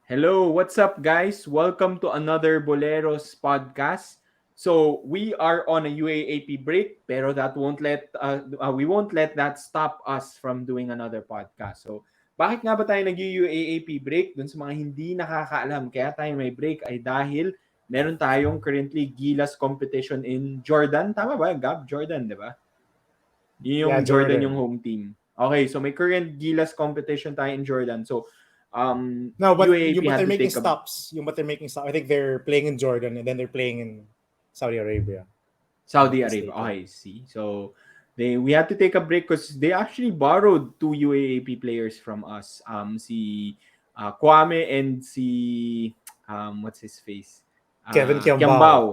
Hello, what's up, guys? Welcome to another Boleros podcast. So we are on a UAAP break, pero that won't let we won't let that stop us from doing another podcast. So bakit nga ba tayo nag-UAAP break? Dun sa mga hindi nakakaalam, kaya tayo may break ay dahil meron tayong currently Gilas competition in Jordan. Tama ba, Gab? Jordan, di ba? Yun yung Yeah, Jordan yung Jordan. home team. Okay, so may current Gilas competition tayo in Jordan. So No, UAAP but had they're to making take a stops. But they're making stops. I think they're playing in Jordan and then they're playing in Saudi Arabia. If I'm Saudi not Arabia. mistaken. Okay, see. So we had to take a break because they actually borrowed two UAAP players from us. Si Kwame and si what's his face? Kevin Kiambao, Kiambao.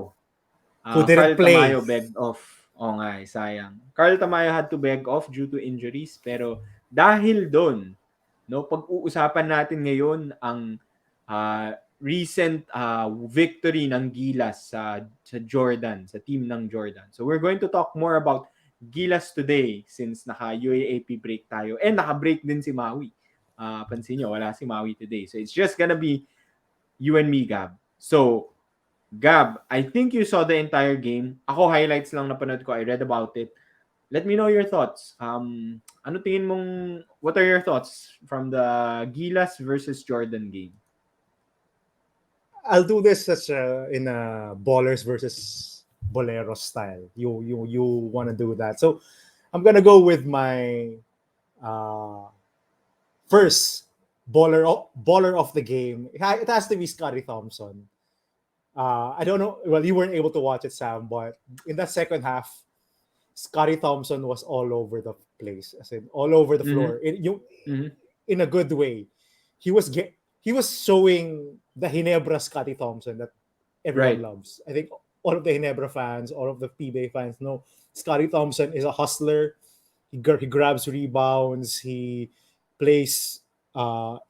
who Carl didn't play. Tamayo begged off. Oo nga, sayang. Carl Tamayo had to beg off due to injuries pero dahil doon, no, pag-uusapan natin ngayon ang recent victory ng Gilas sa Jordan, sa team ng Jordan. So we're going to talk more about Gilas today since naka UAAP break tayo and naka-break din si Maui. Pansin nyo, wala si Maui today. So it's just gonna be you and me, Gab. So, Gab, I think you saw the entire game. Ako, highlights lang napanood ko. I read about it. Let me know your thoughts. Ano tingin mong, what are your thoughts from the Gilas versus Jordan game? I'll do this in a ballers versus Boleros style. You want to do that. So I'm gonna go with my uh, first baller of the game. It has to be Scotty Thompson. I don't know. Well, you weren't able to watch it, Sam, but in that second half, Scotty Thompson was all over the place, as in all over the Mm-hmm. floor. Mm-hmm. In a good way. He was he was showing the Hinebra Scotty Thompson that everyone Right. loves. I think all of the Hinebra fans, all of the PBA fans know Scotty Thompson is a hustler. He grabs rebounds. He plays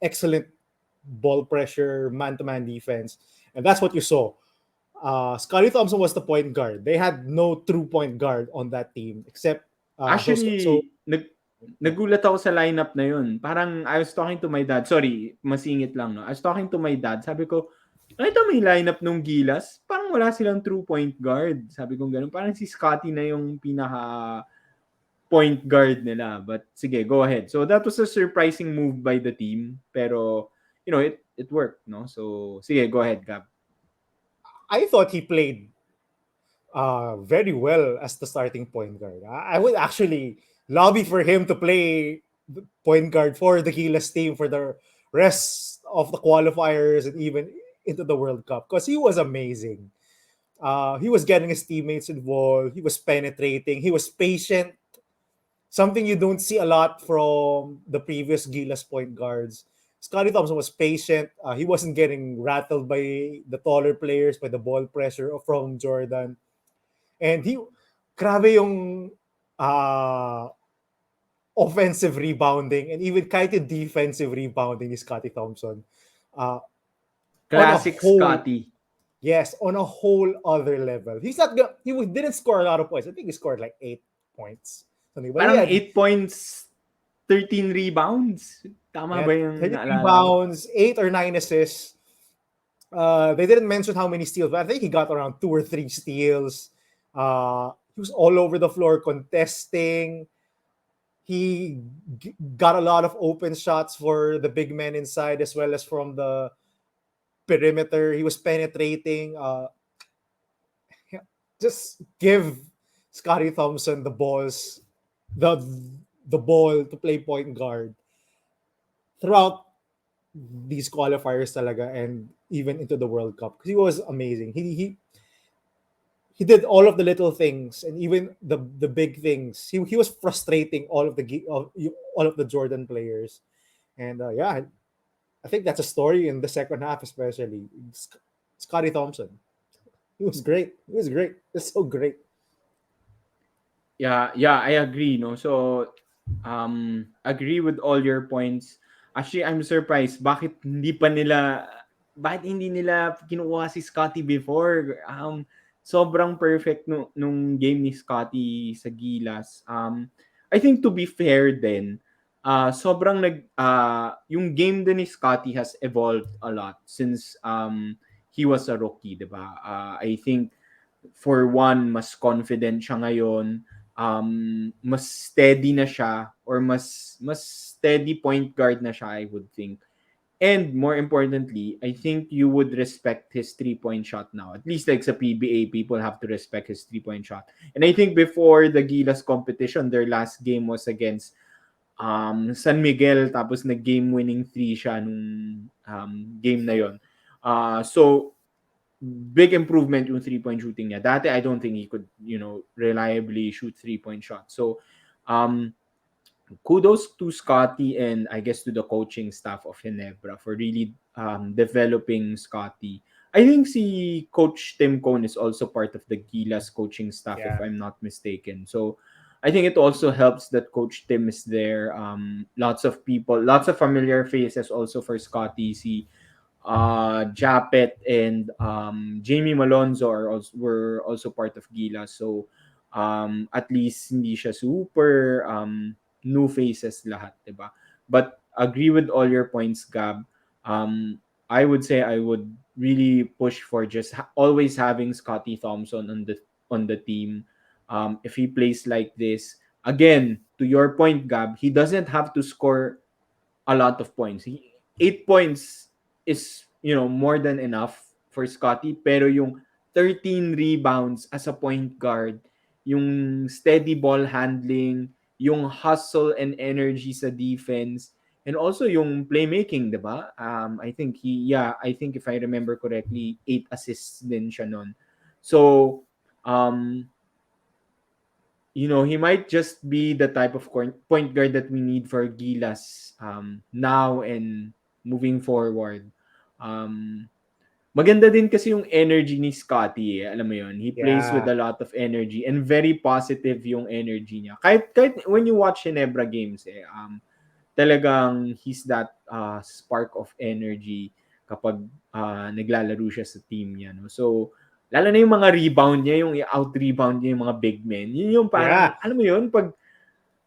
excellent ball pressure, man-to-man defense, and that's what you saw. Scotty Thompson was the point guard. They had no true point guard on that team except so Actually, yeah. nagulat ako sa lineup na yun. Parang I was talking to my dad. Sorry, masingit lang. No? I was talking to my dad. Sabi ko, ito may lineup nung Gilas. Parang wala silang true point guard. Sabi ko ganun. Parang si Scotty na yung pinaka point guard nila. But sige, go ahead. So that was a surprising move by the team. Pero, it worked, no? So, sige, go ahead, Gab. I thought he played very well as the starting point guard. I would actually lobby for him to play the point guard for the Gilas team for the rest of the qualifiers and even into the World Cup because he was amazing. He was getting his teammates involved. He was penetrating. He was patient. Something you don't see a lot from the previous Gilas point guards. Scotty Thompson was patient. He wasn't getting rattled by the taller players, by the ball pressure from Jordan. And grabe yung uh, offensive rebounding and even kahit yung defensive rebounding ni Scotty Thompson. Uh, on a Classic whole, Scotty. yes, on a whole other level. Didn't score a lot of points. I think he scored like 8 points. Something. But he Parang had 8 points, 13 rebounds. Tama ba yung 30 naalala ko? rebounds, 8 or 9 assists. They didn't mention how many steals, but I think he got around 2 or 3 steals. He was all over the floor contesting. He got a lot of open shots for the big men inside as well as from the perimeter. He was penetrating. Just give Scotty Thompson the the ball to play point guard throughout these qualifiers talaga and even into the World Cup because he was amazing. He did all of the little things and even the big things. He was frustrating all of the Jordan players. And yeah, I think that's a story in the second half, especially Scotty Thompson. He was great. He was great. It's so great. Yeah, I agree, no. So agree with all your points. Actually, I'm surprised bakit hindi nila kinukuha si Scotty before. Sobrang perfect nung game ni Scotty sa Gilas. I think to be fair then, sobrang yung game din ni Scotty has evolved a lot since he was a rookie, 'di ba? I think for one, mas confident siya ngayon, mas steady na siya or mas steady point guard na siya, I would think. And more importantly, I think you would respect his three-point shot now. At least like sa PBA, people have to respect his three-point shot. And I think before the Gilas competition, their last game was against San Miguel, tapos nag-game winning three siya nung game na yon. So big improvement yung three-point shooting niya. Dati I don't think he could, reliably shoot three-point shots. So um kudos to Scotty and I guess to the coaching staff of Ginebra for really developing Scotty. I think si Coach Tim Cone is also part of the Gilas coaching staff if Yeah. I'm not mistaken. So I think it also helps that Coach Tim is there. Lots of people, lots of familiar faces also for Scotty. Si Japet and Jamie Malonzo were also part of Gilas. So at least hindi siya super new faces lahat, 'di ba? But agree with all your points, Gab. I would say I would really push for just always having Scotty Thompson on the team. If he plays like this, again, to your point, Gab, he doesn't have to score a lot of points. 8 points is, more than enough for Scotty. Pero yung 13 rebounds as a point guard, yung steady ball handling, yung hustle and energy sa defense, and also yung playmaking, di ba? I think if I remember correctly, 8 assists din siya nun. So, um, he might just be the type of point guard that we need for Gilas now and moving forward. Um, Maganda din kasi yung energy ni Scotty, eh. Alam mo yun, he plays with Yeah. a lot of energy and very positive yung energy niya. Kahit when you watch Ginebra games, talagang he's that spark of energy kapag naglalaro siya sa team niya. No? So, lalo na yung mga rebound niya, yung out-rebound niya yung mga big men. Yun yung parang, Yeah. alam mo yun,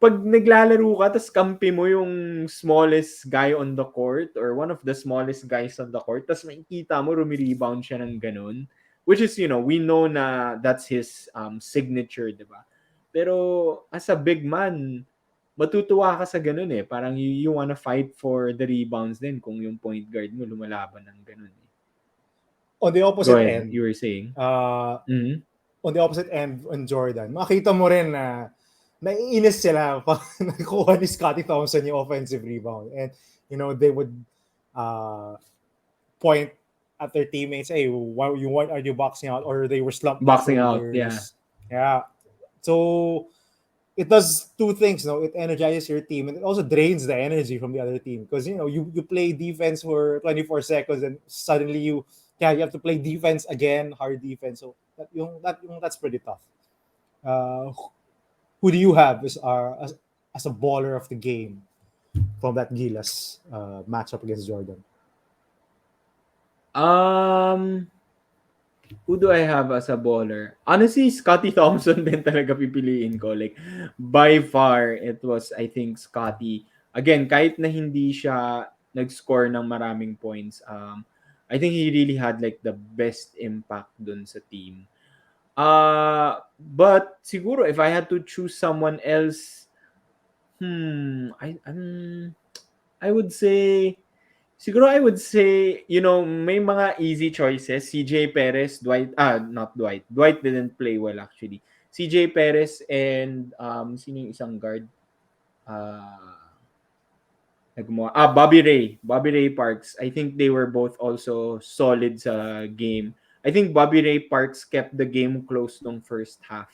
pag naglalaro ka, tapos kampi mo yung smallest guy on the court or one of the smallest guys on the court, tapos makikita mo rumi-rebound siya ng ganun. Which is, we know na that's his signature, di ba? Pero as a big man, matutuwa ka sa ganun eh. Parang you wanna fight for the rebounds din kung yung point guard mo lumalaban ng ganun eh. On the Go opposite ahead, end, you were saying. uh, Mm-hmm. on the opposite end on Jordan, makita mo rin na naiinis sila pag nakuha ni Scotty Thompson yung offensive rebound. And, they would uh, point at their teammates, hey, why are you boxing out? Or they were slumped Boxing out, yeah. afterwards. Yeah. So, it does two things, it energizes your team and it also drains the energy from the other team because you play defense for 24 seconds and suddenly you have to play defense again, hard defense. So that's pretty tough. uh, who do you have as a baller of the game from that Gilas matchup against Jordan? Um, who do I have as a baller? Honestly, Scotty Thompson din talaga pipiliin ko. Like, by far, it was, I think, Scotty. Again, kahit na hindi siya nag-score ng maraming points, I think he really had like the best impact dun sa team. But siguro if I had to choose someone else, I would say siguro I would say, may mga easy choices. CJ Perez, not Dwight. Dwight didn't play well actually. CJ Perez and sino yung isang guard? Bobby Ray. Bobby Ray Parks. I think they were both also solid sa game. I think Bobby Ray Parks kept the game close nung first half.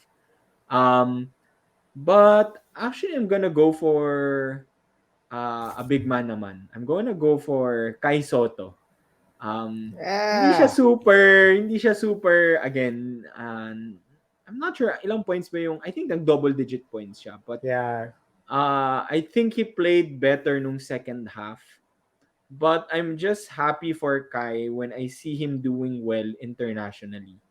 Um, but actually, I'm gonna go for a big man naman. I'm gonna go for Kai Soto. Yeah. Hindi siya super, again, I'm not sure ilang points ba yung, I think nag-double digit points siya. But Yeah. I think he played better nung second half. But I'm just happy for Kai when I see him doing well internationally.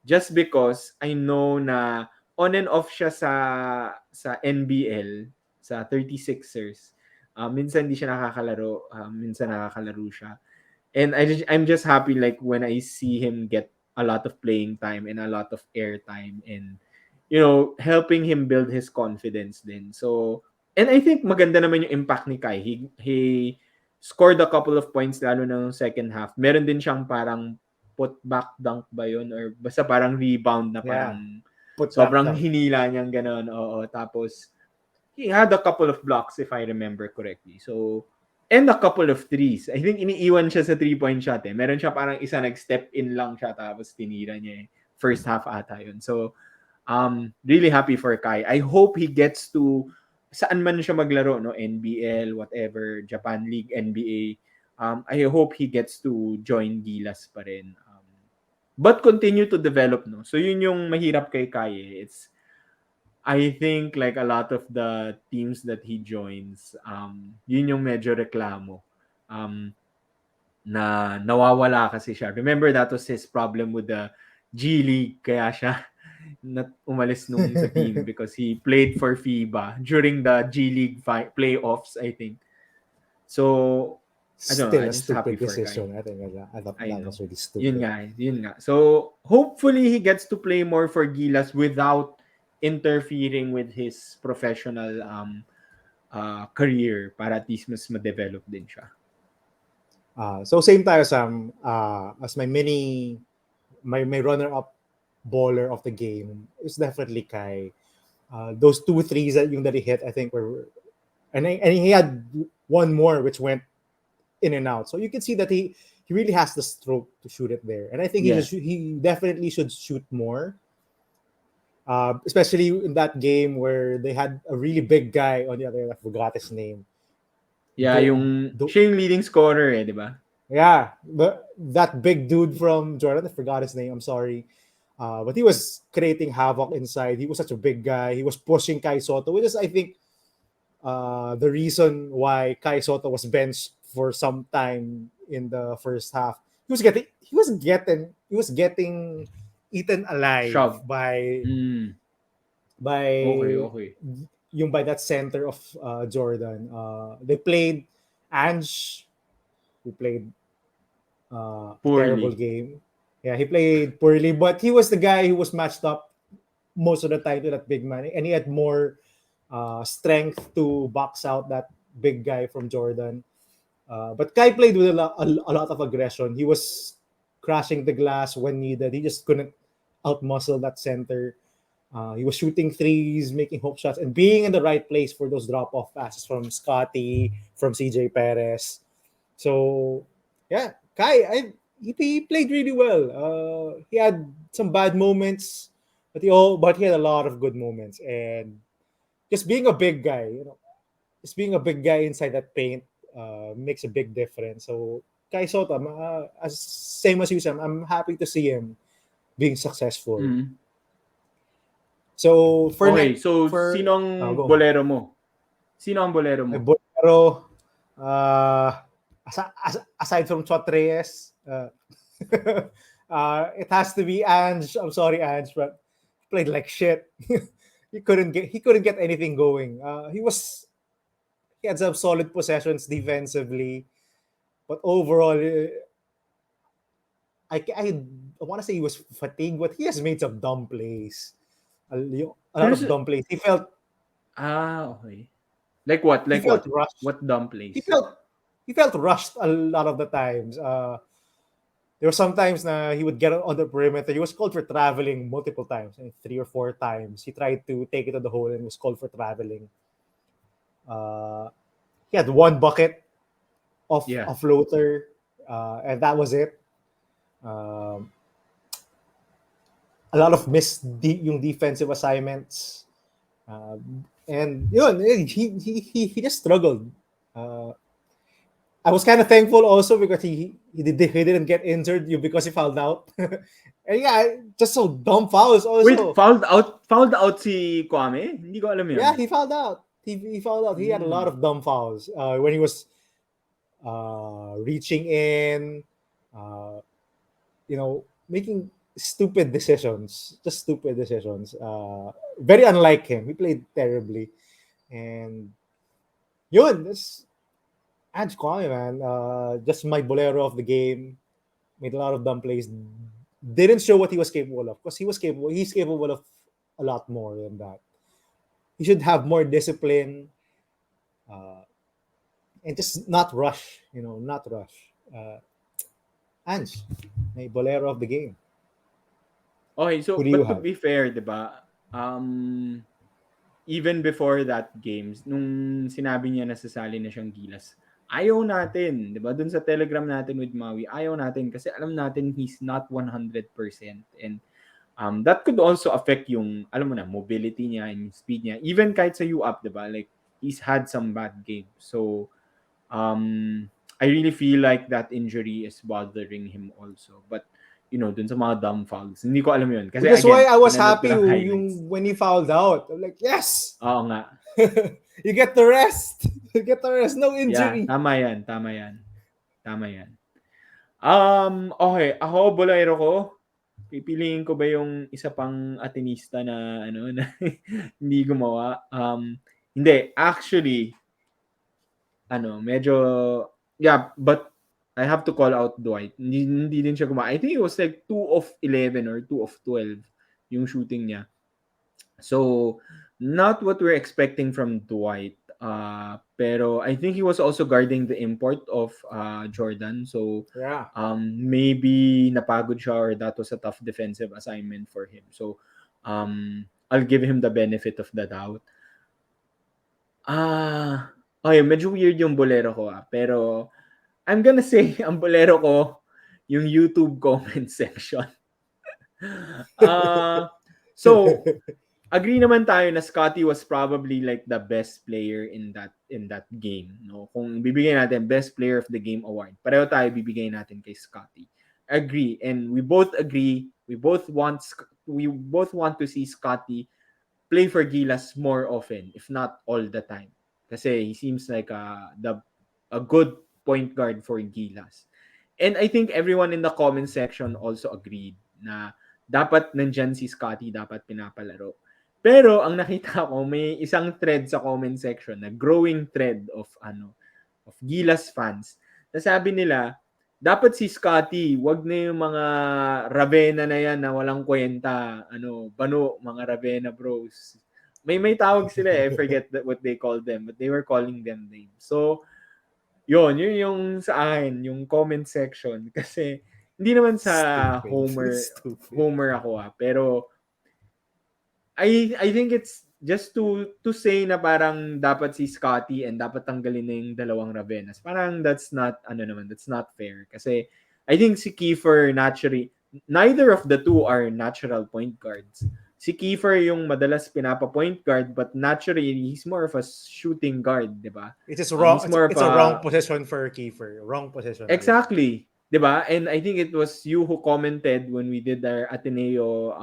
Just because I know na on and off siya sa NBL. sa 36ers. Minsan hindi siya nakakalaro, minsan nakakalaro siya. And I'm just happy like when I see him get a lot of playing time and a lot of air time, and helping him build his confidence then. So, and I think maganda naman yung impact ni Kai. He scored a couple of points lalo na ng second half. Meron din siyang parang put back dunk ba yun, or basta parang rebound na Yeah, parang put back sobrang dunk. hinila niyang gano'n. Oo, tapos he had a couple of blocks if I remember correctly. So, and a couple of threes. I think iniiwan siya sa three-point shot eh. Meron siya parang isa nag-step in lang siya tapos tinira niya eh. First half ata yun. So, really happy for Kai. I hope he gets to saan man siya maglaro, no? NBL, whatever, Japan League, NBA. I hope he gets to join Gilas pa rin. But continue to develop, no? So, yun yung mahirap kay Kai eh. I think like a lot of the teams that he joins, yun yung medyo reklamo. Na nawawala kasi siya. Remember that was his problem with the G League, kaya siya umalis nung sa team because he played for FIBA during the G League playoffs, I think. So, I don't know, Still I'm a just happy stupid for Kai. decision. I thought I that know. was really Yun stupid. nga, yun nga. So, hopefully he gets to play more for Gilas without interfering with his professional career para at least mas ma-develop din siya. So same tayo, Sam. As my runner-up baller of the game is definitely Kai. Those two threes that he hit, I think were, and he had one more which went in and out. So you can see that he really has the stroke to shoot it there, and I think Yeah. he definitely should shoot more. Especially in that game where they had a really big guy on the other end. I forgot his name. Yeah, siya yung leading scorer eh, di ba? Yeah, that big dude from Jordan, I forgot his name. I'm sorry. But he was creating havoc inside. He was such a big guy. He was pushing Kai Soto, which is, I think, the reason why Kai Soto was benched for some time in the first half. He was getting eaten alive Shove. Mm. Okay, by okay. by that center of Jordan. They played Ange, who played a terrible Poorly. game. Yeah, he played poorly, but he was the guy who was matched up most of the time to that big man, and he had more strength to box out that big guy from Jordan. But Kai played with a lot of aggression. He was crashing the glass when needed. He just couldn't outmuscle that center. He was shooting threes, making hook shots, and being in the right place for those drop-off passes from Scotty, from CJ Perez. So, yeah, Kai, he played really well. He had some bad moments, but he had a lot of good moments. And just being a big guy, just being a big guy inside that paint makes a big difference. So, Kai Soto, as same as you, Sam, I'm happy to see him being successful. Mm. So for Okay, next so for sino ang go. bolero mo? Sino ang bolero My mo? Bolero, aside from Chot Reyes, it has to be Ange. I'm sorry, Ange, but he played like shit. He couldn't get anything going. He had some solid possessions defensively, but overall, I want to say he was fatigued, but he has made some dumb plays. A lot Pero of dumb plays. okay. Like what? He Like felt what? rushed. What dumb He plays? felt he felt rushed a lot of the times. There were some times na he would get on the perimeter. He was called for traveling multiple times, 3 or 4 times. He tried to take it to the hole and was called for traveling. Uh, he had one bucket of Yeah. a floater, and that was it. Um, a lot of yung defensive assignments. And he just struggled. Uh, I was kind of thankful also because he didn't get injured because he fouled out. And yeah, just so dumb fouls Wait, also. fouled out si Kwame? Hindi ko alam Yeah, 'yun. he fouled out. He fouled out. He had a lot Mm. of dumb fouls when he was reaching in, making stupid decisions, just stupid decisions. Very unlike him. He played terribly. And yun, that's Ange Kwame, man. Just my bolero of the game. Made a lot of dumb plays. Didn't show what he was capable of, because he's capable of a lot more than that. He should have more discipline, uh, and just not rush. Not rush. Ange, my bolero of the game. Okay, so Who do you but to have? be fair, 'di ba? Even before that games, nung sinabi niya na sasali na siyang Gilas, ayaw natin, 'di ba? Dun sa Telegram natin with Maui, ayaw natin kasi alam natin he's not 100%, and that could also affect yung alam mo na mobility niya and yung speed niya. Even kahit sa UAP, 'di ba? Like he's had some bad games. So I really feel like that injury is bothering him also. But dun sa mga dumb fouls, hindi ko alam yun. Kasi Which is why again, I was pinanood ko happy lang highlights. yung when he fouled out. I'm like, yes, Oo nga. you get the rest. You get the rest. No Yeah, injury. tama yan, tama yan. Tama yan. Okay, ako bolero ko. Pipiliin ko ba yung isa pang Atenista na na hindi gumawa? Hindi, actually medyo yeah, but I have to call out Dwight. Hindi din siya gumawa. I think it was like 2 of 11 or 2 of 12 yung shooting niya. So, not what we're expecting from Dwight. Pero I think he was also guarding the import of Jordan. So, Yeah. maybe napagod siya or that was a tough defensive assignment for him. So, I'll give him the benefit of the doubt. Okay, medyo weird yung bolero ko pero I'm gonna say ang bolero ko yung YouTube comment section. So agree naman tayo na Scotty was probably like the best player in that game, no? Kung bibigyan natin best player of the game award, pareho tayo bibigay natin kay Scotty. Agree, and we both agree, we both want to see Scotty play for Gilas more often, if not all the time. Kasi he seems like a good point guard for Gilas. And I think everyone in the comment section also agreed na dapat nandyan si Scotty, dapat pinapalaro. Pero ang nakita ko, may isang thread sa comment section, na growing thread of Gilas fans, na sabi nila, dapat si Scotty, wag na yung mga Ravenna na yan na walang kwenta. Bano, mga Ravenna bros. May tawag sila I forget what they called them, but they were calling them names. So, yun yung sa akin, yung comment section. Kasi, hindi naman sa Stupid. homer, Stupid. homer ako pero I think it's just to say na parang dapat si Scotty and dapat tanggalin na yung dalawang Ravenas. Parang that's not fair. Kasi I think si Kiefer naturally, neither of the two are natural point guards. Si Kiefer yung madalas pinapa-point guard, but naturally he's more of a shooting guard, 'di ba? It is wrong. He's more of It's a wrong a position for Kiefer. Wrong position for him. exactly, 'di ba? And I think it was you who commented when we did our Ateneo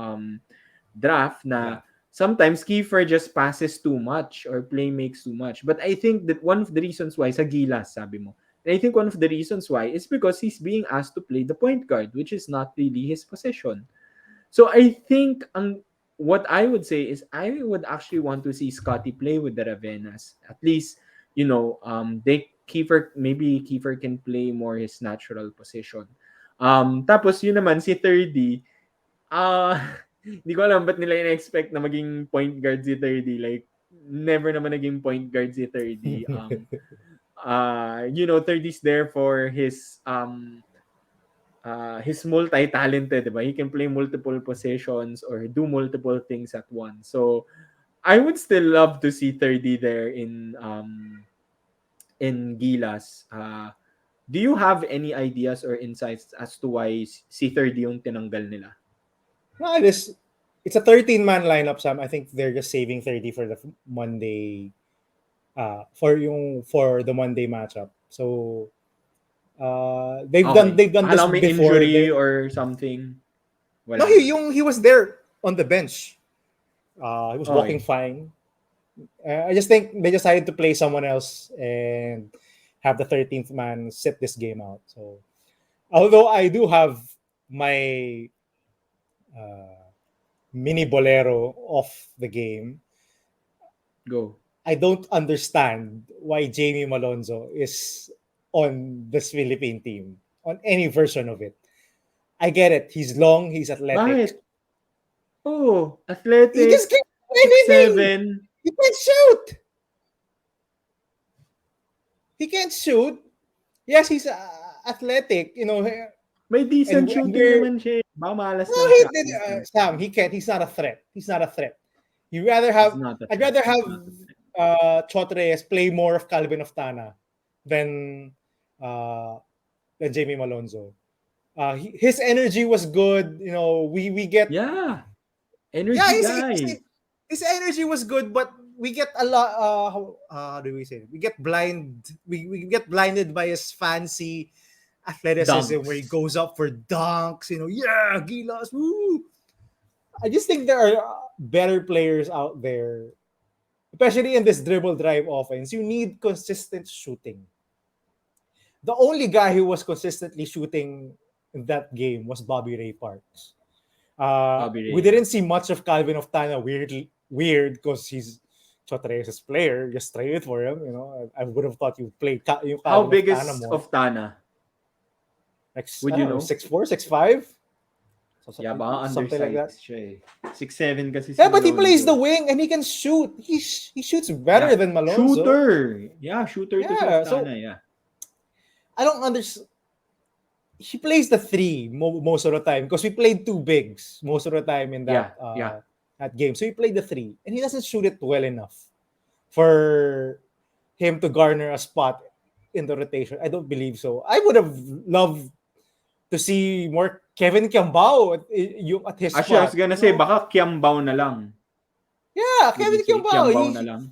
draft Yeah. na sometimes Kiefer just passes too much or play makes too much. But I think that one of the reasons why sa Gilas, sabi mo, and I think one of the reasons why is because he's being asked to play the point guard, which is not really his position. So I think what I would say is I would actually want to see Scotty play with the Ravenas. At least, maybe Kiefer can play more his natural position. Tapos yun naman si 30, ah hindi ko alam ba't nila in-expect na maging point guard si 30. Like, never naman naging point guard si 30. 30's there for his multi-talented, diba? He can play multiple positions or do multiple things at once. So, I would still love to see 30 there in Gilas. Do you have any ideas or insights as to why si 30 yung tinanggal nila? No, it's a 13-man lineup, Sam. I think they're just saving 30 for the Monday for the Monday matchup. So Okay. they've done this Akala ko may before. injury or something. No, Wala naman. he was there on the bench. He was walking Okay. fine. I just think they decided to play someone else and have the 13th man sit this game out. So, although I do have my mini bolero of the game, Go. I don't understand why Jamie Malonzo is on this Philippine team, on any version of it. I get it. He's long, he's athletic. Bakit? Oh, He just athletic, can't do six anything. seven. He can't shoot. He can't shoot. Yes, he's athletic, May and, decent and shooting we're naman siya. Baka malas no, lang he siya. did. Minsan. Sam, he can't. He's not a threat. He's not a threat. You rather He's have. not a I'd threat. rather He's have not a threat. Chotres play more of Calvin Oftana than uh, than Jamie Malonzo. His energy was good. We get Yeah. yeah. Energy guy. His energy was good, but we get a lot. How do we say it? We get We get blinded by his fancy athleticism where he Dunks. goes up for dunks. Yeah, Gilas. Woo! I just think there are better players out there, especially in this dribble drive offense. You need consistent shooting. The only guy who was consistently shooting in that game was Bobby Ray Parks. Bobby We Ray. didn't see much of Calvin Oftana. Weird because he's Chotres's player. Just trade it for him. I would have thought you played yung How Calvin big Oftana is more. Oftana? Like, Would I you don't know, know? 6'4", 6'5"? Yeah, baka Something like that. undersized siya eh. 6'7" kasi si Yeah, but he plays Malonzo the eh. wing and he can shoot. He shoots better Yeah. than Malonzo. Shooter. Yeah, shooter to si Yeah, so Oftana, yeah. I don't understand. He plays the three most of the time because we played two bigs most of the time in Yeah, yeah. that game. So he played the three, and he doesn't shoot it well enough for him to garner a spot in the rotation. I don't believe so. I would have loved to see more Kevin Kiambao at his Actually, I was spot. gonna say, baka Kiambao na lang. Yeah, Would you Kevin say Kiambao. Kiambao na lang?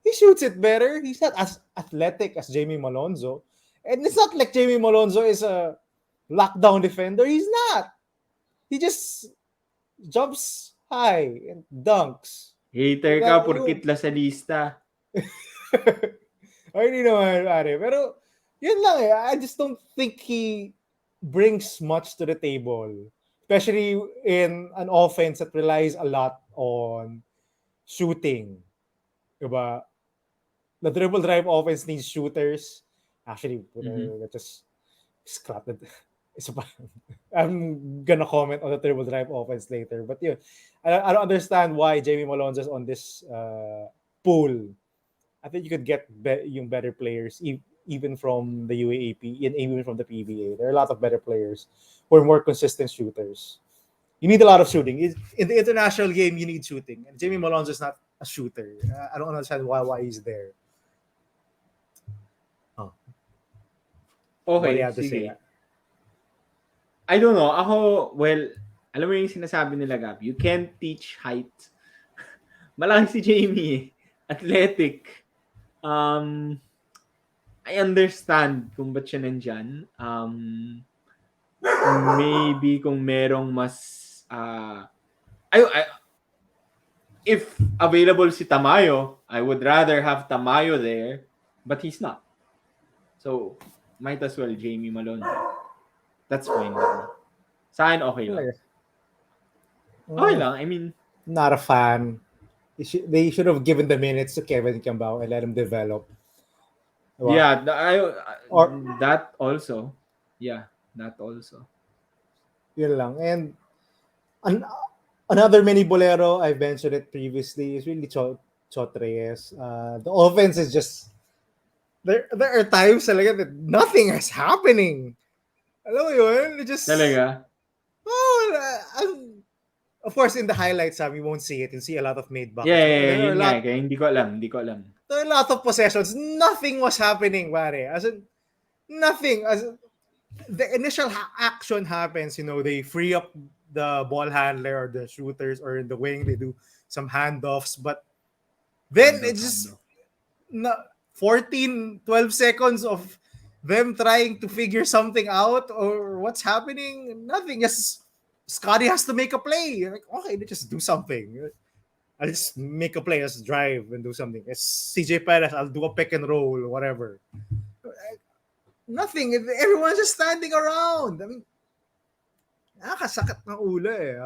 He shoots it better. He's not as athletic as Jamie Malonzo. And it's not like Jamie Malonzo is a lockdown defender. He's not. He just jumps high and dunks. Hater ka, porkit la sa lista. Ay, hindi naman, pare. Pero, yun lang eh. I just don't think he brings much to the table. Especially in an offense that relies a lot on shooting. Diba? The dribble drive offense needs shooters. Actually, let's just scrap it. I'm gonna comment on the dribble drive offense later. But yeah, I don't understand why Jamie Malonzo is on this pool. I think you could get yung better players even from the UAAP and even from the PBA. There are a lot of better players who are more consistent shooters. You need a lot of shooting. In the international game, you need shooting. And Jamie Malonzo is not a shooter. I don't understand why he's there. Oh. What do you Okay, have to say? sige. I don't know. Ako, well, alam mo yung sinasabi nila, Gab, you can't teach height. Malaki si Jamie eh. Athletic. I understand kung ba't siya nandyan. Maybe kung merong mas if available si Tamayo, I would rather have Tamayo there, but he's not. So, might as well Jamie Malone. That's fine with me. Sa akin, okay lang. Okay lang. I mean, not a fan. They should have given the minutes to Kevin Kiambao and let him develop. Diba? yeah, Or that also. Yeah, that also. yun lang. And another mini bolero, I've mentioned it previously, is really Chotres. The offense is just there are times talaga that nothing is happening. Alam mo yun? It just Talaga? of course in the highlights we won't see it and see a lot of made buckets. Yeah, There are yun nga. Kaya hindi ko alam. there are a lot of possessions. Nothing was happening, pare. As in, nothing. As in, the initial action happens, they free up the ball handler or the shooters, or in the wing they do some handoffs, but then it's just 14, 12 seconds of them trying to figure something out or what's happening. Nothing. Just Scotty has to make a play. Like, okay, let's just do something. I'll just make a play, let's drive and do something. It's CJ Perez, I'll do a pick and roll, whatever. Nothing. Everyone's just standing around. I mean, nakakasakit ng ulo eh.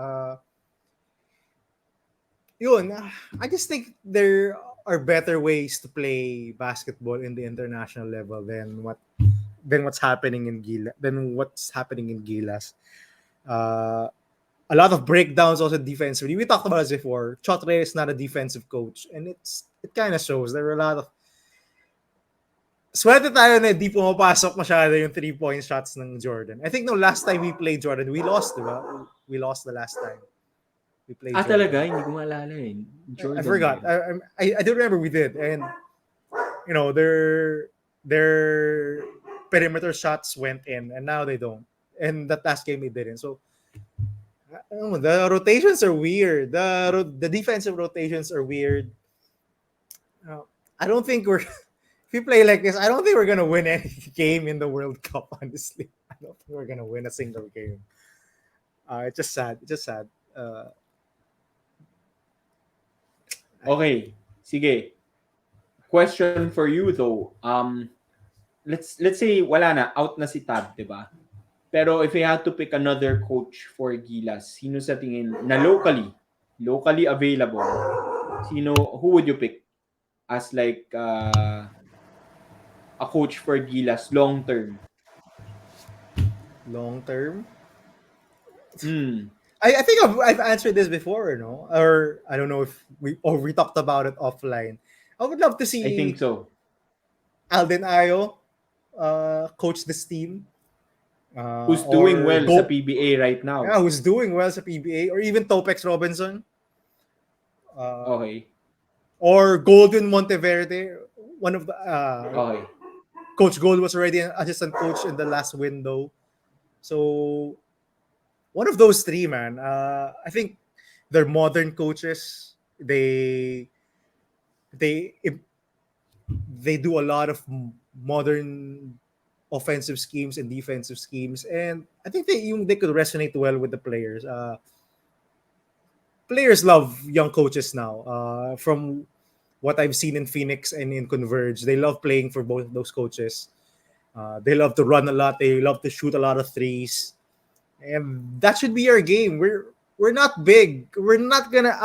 I just think their are better ways to play basketball in the international level than what's happening in Gilas. Uh, a lot of breakdowns also defensively. We talked about this before. Chotre is not a defensive coach, and it kind of shows. There were a lot of swerte tayo na di pumapasok masyado yung 3-point shots ng Jordan. I think no last time we played Jordan, we lost, di ba? We lost the last time we played Jordan. Talaga? Hindi ko maalala eh. I Jordan ba forgot. yun? I do remember we did, and you know their perimeter shots went in, and now they don't. And that last game they didn't. So the rotations are weird. The defensive rotations are weird. I don't think we're if we play like this, I don't think we're gonna win any game in the World Cup. Honestly, I don't think we're gonna win a single game. It's just sad. It's just sad. Okay, sige. Question for you though. Let's say wala na, out na si Tab, 'di ba? Pero if you had to pick another coach for Gilas, sino sa tingin na locally available? Who would you pick as like a coach for Gilas long term? Long term. Hmm. I think I've answered this before, no? Or I don't know if we talked about it offline. I would love to see I think so. Alden Ayo coach this team. Who's doing well sa PBA right now? Yeah, who's doing well sa PBA, or even Topex Robinson. Okay. Or Golden Monteverde, one of the Okay. Coach Gold was already an assistant coach in the last window. So one of those three, man. I think they're modern coaches. They do a lot of modern offensive schemes and defensive schemes, and I think they could resonate well with the players. Players love young coaches now. From what I've seen in Phoenix and in Converge, they love playing for both of those coaches. They love to run a lot. They love to shoot a lot of threes, and that should be our game. We're not big. We're not gonna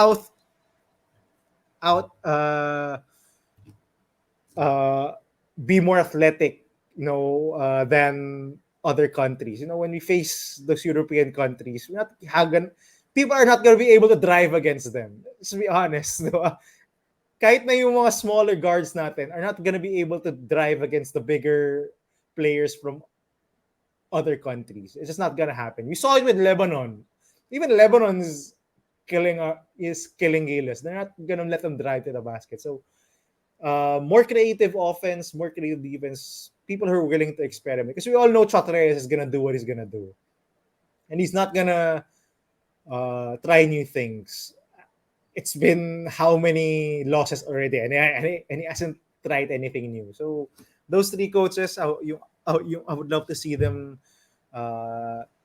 be more athletic, than other countries. When we face those European countries, people are not gonna be able to drive against them. Let's be honest, diba? Kahit na yung mga smaller guards natin are not gonna be able to drive against the bigger players from other countries. It's just not gonna happen. We saw it with Lebanon. Even Lebanon is killing Gilas. They're not gonna let them drive to the basket. So more creative offense, more creative defense. People who are willing to experiment, because we all know Chatres is gonna do what he's gonna do, and he's not gonna try new things. It's been how many losses already, and he hasn't tried anything new. So those three coaches, I would love to see them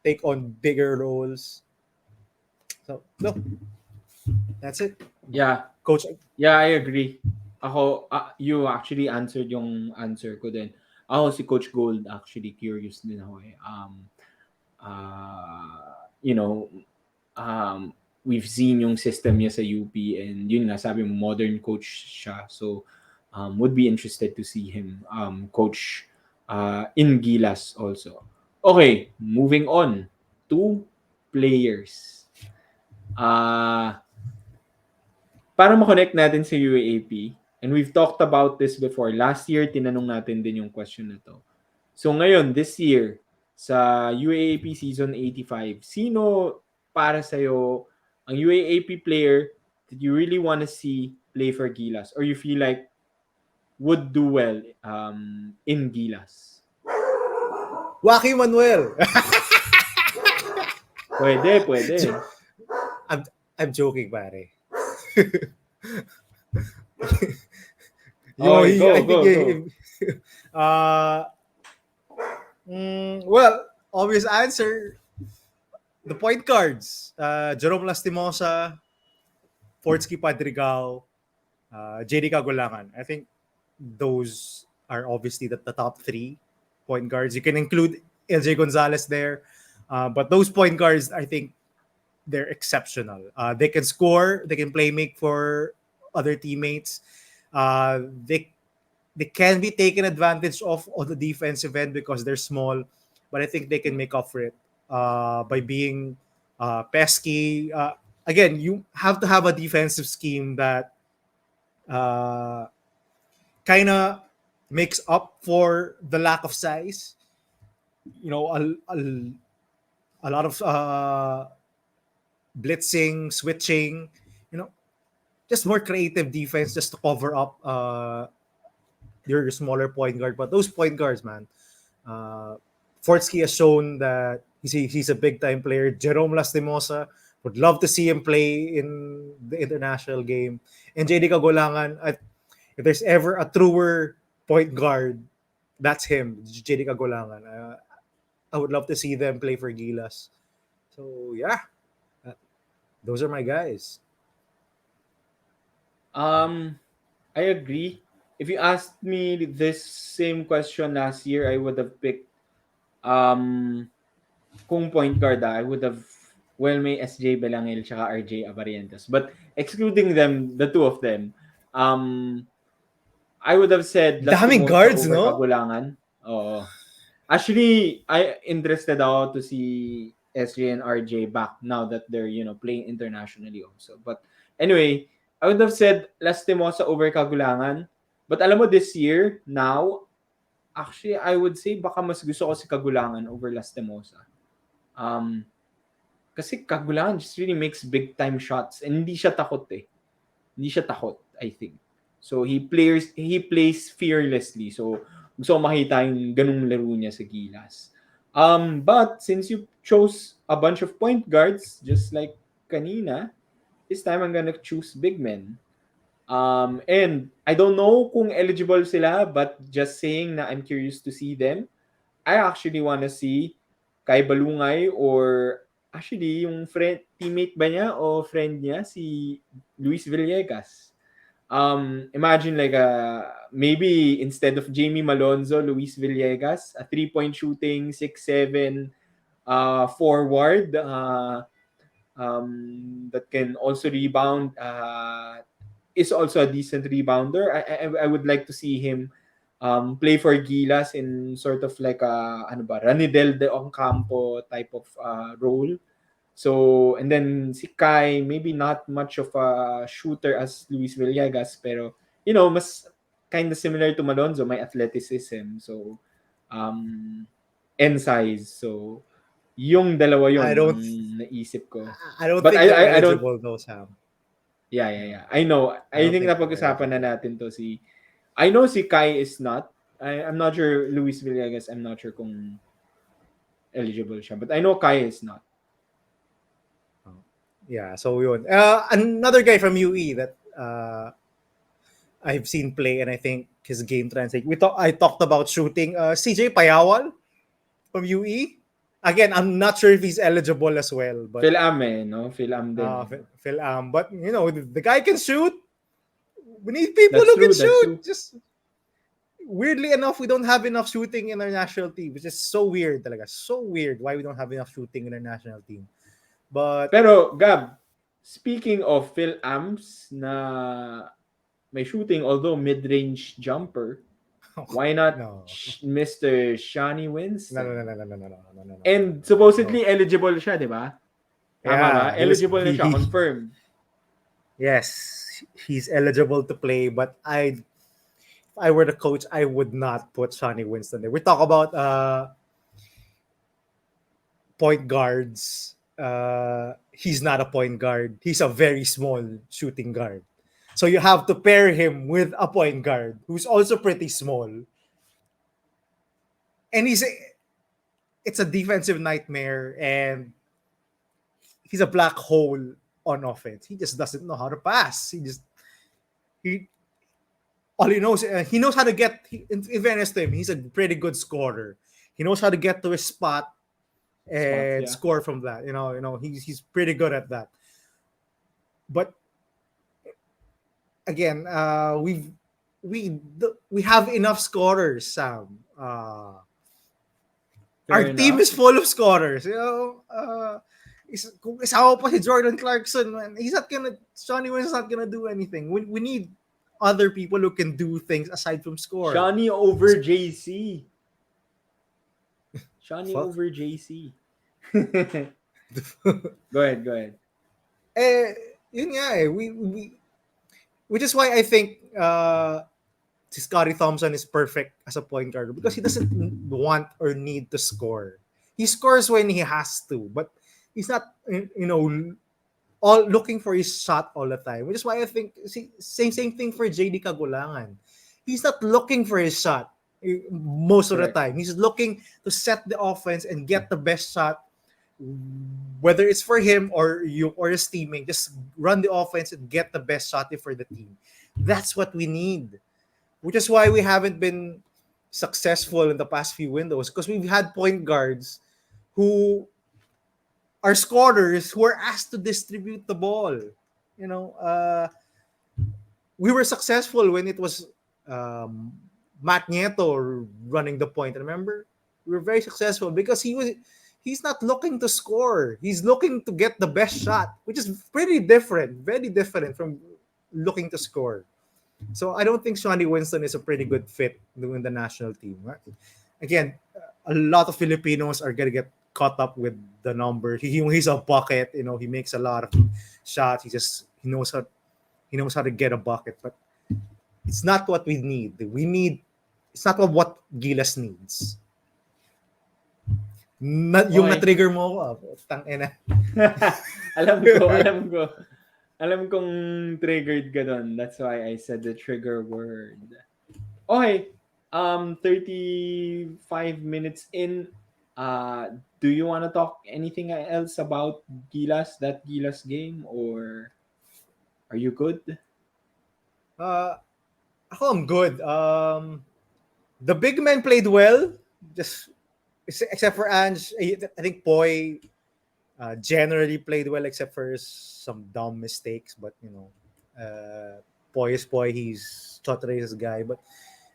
take on bigger roles. So no, that's it. Yeah. Coach. Yeah, I agree. Ako, you actually answered yung answer ko din. Ako si Coach Gold, actually curious din ako eh. We've seen yung system niya sa UP, and yun nga, sabi mo, modern coach siya. So, would be interested to see him coach in Gilas also. Okay, moving on to players. Para ma-connect natin sa UAAP, and we've talked about this before. Last year, tinanong natin din yung question na to. So ngayon, this year, sa UAAP Season 85, sino para sa'yo ang UAAP player that you really want to see play for Gilas, or you feel like would do well in Gilas? Joaquin Manuel. Pwede. I'm joking, pare. Go. Well, obvious answer. The point guards. Jerome Lastimosa, Fortsky Padrigal, JD Kagulangan. I think those are obviously the top three point guards. You can include LJ Gonzalez there. But those point guards, I think, they're exceptional. They can score. They can play make for other teammates. They can be taken advantage of on the defensive end because they're small, but I think they can make up for it by being pesky. Again, you have to have a defensive scheme that uh, kind of makes up for the lack of size. You know, a lot of blitzing, switching. You know, just more creative defense just to cover up your smaller point guard. But those point guards, man, uh, Fortsky has shown that he's a big time player. Jerome Lastimosa, would love to see him play in the international game. And JD Kagulangan, if there's ever a truer point guard, that's him, JD Kagulangan. I would love to see them play for Gilas. So yeah, uh, those are my guys. Um, I agree. If you asked me this same question last year, I would have picked um kung point guard, I would have, well, may SJ Belangil tsaka RJ Abarientos. But excluding them, the two of them, um, I would have said Daming Lastimosa guards, over no? Kagulangan. Oo. Actually, I interested ako to see SJ and RJ back now that they're, playing internationally also. But anyway, I would have said Lastimosa over Kagulangan. But alam mo, this year, now, actually, I would say baka mas gusto ko si Kagulangan over Lastimosa. Um, Kasi Kagulangan just really makes big time shots and hindi siya takot eh. Hindi siya takot, I think. So he plays fearlessly. So gusto ko makita yung ganung laro niya sa Gilas. But since you chose a bunch of point guards just like kanina, this time I'm gonna choose big men. And I don't know kung eligible sila, but just saying na I'm curious to see them. I actually wanna see Kai Balungay or actually yung teammate ba niya o friend niya si Luis Villegas. Imagine like maybe instead of Jamie Malonzo, Luis Villegas, a 3-point shooting, 6'7", forward, that can also rebound, is also a decent rebounder. I would like to see him play for Gilas in sort of like a ano ba, Ranidel de Ocampo type of role. So, and then si Kai, maybe not much of a shooter as Luis Villegas, pero, mas kind of similar to Malonzo, may athleticism. So, um, and size. So, yung dalawa I yon ang don't naisip ko. I don't But think they're I don't, eligible though, Sam. yeah, yeah, yeah. I know. I I don't think think they're napag-usapan na eligible. natin to I know si Kai is not. I'm not sure Luis Villegas, I'm not sure kung eligible siya. But I know Kai is not. Oh. Yeah, so yun. Another guy from UE that I've seen play and I think his game translate. I talked about shooting CJ Payawal from UE. Again, I'm not sure if he's eligible as well, but Phil Am eh, no? Phil Am din eh. Phil but you know, the guy can shoot. We need people That's who can true, that's shoot. true. Just weirdly enough, we don't have enough shooting in our national team, which is so weird talaga. So weird why we don't have enough shooting in our national team. But Pero Gab, speaking of Phil Amps na may shooting, although mid-range jumper, why not no. Mr. Shani No, no, no, Winston? no, no, no, no, no, no, no, no, And no. No. supposedly eligible siya, di ba? Tama ba? Yeah, Eligible na siya, he confirmed. yes, he's eligible to play, but if I were the coach, I would not put Sonny Winston there. We talk about point guards. He's not a point guard. He's a very small shooting guard. So you have to pair him with a point guard who's also pretty small. And it's a defensive nightmare and he's a black hole on offense. He just doesn't know how to pass. He all he knows how to get. In fairness to him, he's a pretty good scorer. He knows how to get to his spot Spots, and yeah. score from that. He's pretty good at that. But again, we have enough scorers, Sam. Fair Our team enough. is full of scorers. Kung isama pa si Jordan Clarkson, man, Johnny Winston's not gonna do anything. We need other people who can do things aside from score. Shawnee over JC. Shawnee Fuck. over JC. Go ahead, go ahead. Eh, yun nga eh. Which is why I think si Scotty Thompson is perfect as a point guard because he doesn't want or need to score. He scores when he has to, but he's not, all looking for his shot all the time. Which is why I think same thing for JD Kagulangan. He's not looking for his shot most of the Correct. time. He's looking to set the offense and get the best shot, whether it's for him or you or his teammate. Just run the offense and get the best shot for the team. That's what we need. Which is why we haven't been successful in the past few windows because we've had point guards who are scorers who are asked to distribute the ball. You know, we were successful when it was Matt Nieto running the point. Remember, we were very successful because he's not looking to score. He's looking to get the best shot, which is pretty different, very different from looking to score. So I don't think Shawnee Winston is a pretty good fit in the national team. Right? Again, a lot of Filipinos are gonna get caught up with the number. He's a bucket. He makes a lot of shots. He knows how to get a bucket, but it's not what we need. It's not what Gilas needs. Yung Okay. na-trigger mo ako, tangina. alam ko, alam ko. Alam kong triggered ka doon. That's why I said the trigger word. Okay. 35 minutes in. Do you want to talk anything else about Gilas, that Gilas game, or are you good? Uh, I'm good. The big men played well, just except for Ange. I think Poi generally played well, except for some dumb mistakes. But Poi is Poi. He's Chotre's guy. But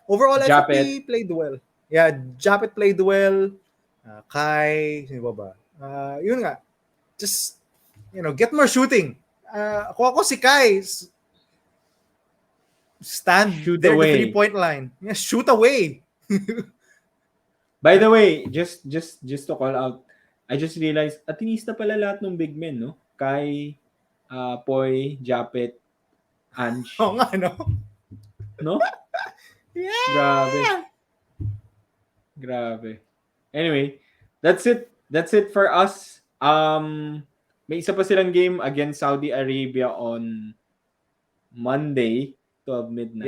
overall, I think Japet. we played well. Yeah, Japet played well. Kai, sino ba? Yun nga. Just get more shooting. Ako si Kai, stand Shoot there at the away. 3-point line. Yeah, shoot away. By the way, just to call out, I just realized, atinista pala lahat ng big men, no? Kai, Poi, Japet, Ange. Oo nga, no? No? Grabe. Yeah! Grabe. Anyway, that's it. That's it for us. May isa pa silang game against Saudi Arabia on Monday, 12 Yeah, midnight.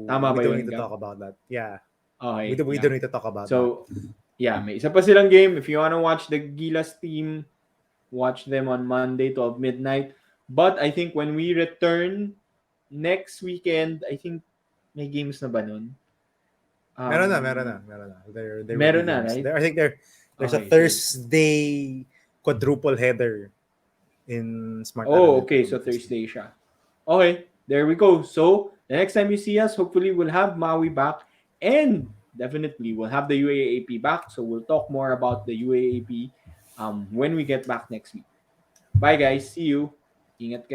Tama we ba don't yun, need to Gab? talk about that. Yeah, Okay, we yeah. don't need to talk about that. So, yeah, may isa pa silang game. If you wanna watch the Gilas team, watch them on Monday, 12 midnight. But I think when we return next weekend, I think may games na ba nun? Meron na. There will be Meron na, games. right? I think there's a Okay, so Thursday quadruple header in Smart oh, Araneta okay. So competition. Thursday siya. Okay, there we go. So the next time you see us, hopefully we'll have Maui back, and definitely we'll have the UAAP back. So we'll talk more about the UAAP when we get back next week. Bye guys. See you. Ingat kayo.